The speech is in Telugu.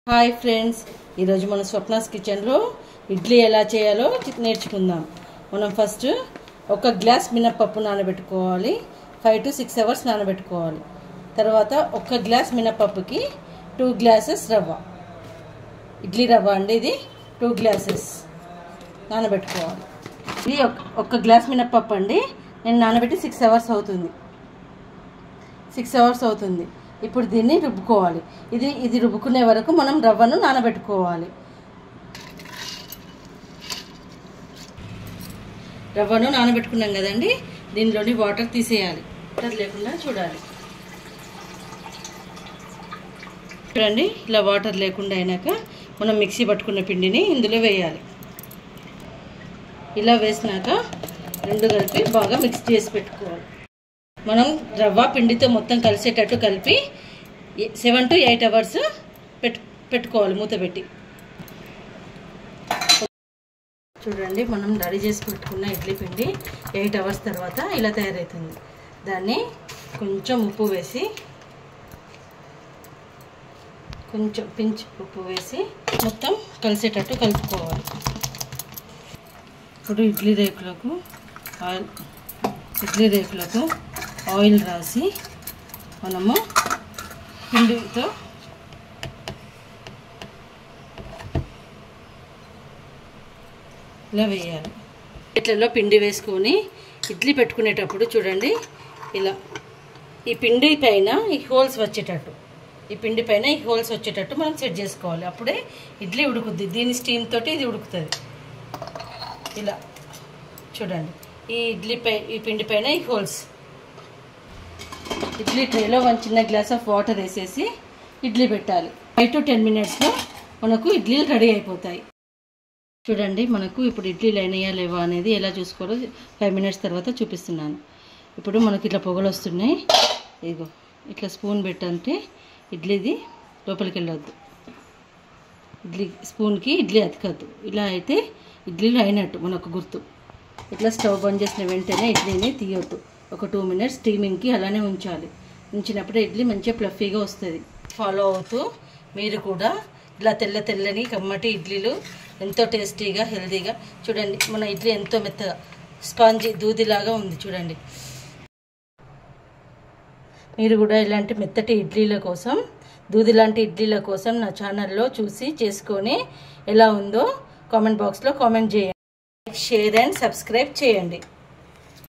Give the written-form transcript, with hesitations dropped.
హాయ్ ఫ్రెండ్స్, ఈరోజు మన స్వప్నాస్ కిచెన్లో ఇడ్లీ ఎలా చేయాలో నేర్చుకుందాం. మనం ఫస్ట్ ఒక గ్లాస్ మినప్పప్పు నానబెట్టుకోవాలి. 5 to 6 hours నానబెట్టుకోవాలి. తర్వాత ఒక గ్లాస్ మినప్పప్పుకి 2 glasses రవ్వ, ఇడ్లీ రవ్వ అండి. ఇది 2 glasses నానబెట్టుకోవాలి. ఇది ఒక గ్లాస్ మినప్పప్పు అండి. నేను నానబెట్టి 6 hours అవుతుంది. 6 hours అవుతుంది. ఇప్పుడు దీన్ని రుబ్బుకోవాలి. ఇది రుబ్బుకునే వరకు మనం రవ్వను నానబెట్టుకోవాలి. రవ్వను నానబెట్టుకున్నాం కదండి, దీనిలోని వాటర్ తీసేయాలి. వాటర్ లేకుండా చూడాలి. చూడండి, ఇలా వాటర్ లేకుండా అయినాక మనం మిక్సీ పట్టుకున్న పిండిని ఇందులో వేయాలి. ఇలా వేసినాక రెండు కలిపి బాగా మిక్స్ చేసి పెట్టుకోవాలి. మనం రవ్వ పిండితో మొత్తం కలిసేటట్టు కలిపి 7 to 8 hours పెట్టుకోవాలి మూత పెట్టి. చూడండి, మనం రెడీ చేసి పెట్టుకున్న ఇడ్లీ పిండి 8 hours తర్వాత ఇలా తయారవుతుంది. దాన్ని కొంచెం ఉప్పు వేసి, కొంచెం పించ్ ఉప్పు వేసి మొత్తం కలిసేటట్టు కలుపుకోవాలి. ఇప్పుడు ఇడ్లీ రేకులకు ఆయిల్ రాసి మనము పిండితో ఇలా వేయాలి. ఇట్లలో పిండి వేసుకొని ఇడ్లీ పెట్టుకునేటప్పుడు చూడండి, ఇలా ఈ పిండి పైన ఈ హోల్స్ వచ్చేటట్టు మనం సెట్ చేసుకోవాలి. అప్పుడే ఇడ్లీ ఉడుకుద్ది. దీని స్టీమ్ తోటి ఇది ఉడుకుతుంది. ఇలా చూడండి, ఈ పిండి పైన ఈ హోల్స్. ఇడ్లీ ట్రేలో 1 చిన్న గ్లాస్ ఆఫ్ వాటర్ వేసేసి ఇడ్లీ పెట్టాలి. 5 to 10 minutesలో మనకు ఇడ్లీలు రెడీ అయిపోతాయి. చూడండి, మనకు ఇప్పుడు ఇడ్లీలు అయినాయా లేవా అనేది ఎలా చూసుకోవాలో 5 minutes తర్వాత చూపిస్తున్నాను. ఇప్పుడు మనకి ఇట్లా పొగలు వస్తున్నాయి. ఇదిగో ఇట్లా స్పూన్ పెట్టంటే ఇడ్లీది లోపలికి వెళ్ళొద్దు. స్పూన్కి ఇడ్లీ అతకద్దు. ఇలా అయితే ఇడ్లీలు అయినట్టు మనకు గుర్తు. ఇట్లా స్టవ్ బంద్ చేసిన వెంటనే ఇడ్లీని తీయొద్దు. ఒక 2 minutes స్టీమింగ్కి అలానే ఉంచాలి. ఉంచినప్పుడే ఇడ్లీ మంచిగా ఫ్లఫీగా వస్తుంది. ఫాలో అవుతూ మీరు కూడా ఇలా తెల్లని కమ్మటి ఇడ్లీలు ఎంతో టేస్టీగా హెల్తీగా. చూడండి, మన ఇడ్లీ ఎంతో మెత్తగా స్పాంజీ దూదిలాగా ఉంది. చూడండి, మీరు కూడా ఇలాంటి మెత్తటి ఇడ్లీల కోసం, దూది లాంటి ఇడ్లీల కోసం నా ఛానల్లో చూసి చేసుకొని ఎలా ఉందో కామెంట్ బాక్స్లో కామెంట్ చేయండి. షేర్ అండ్ సబ్స్క్రైబ్ చేయండి.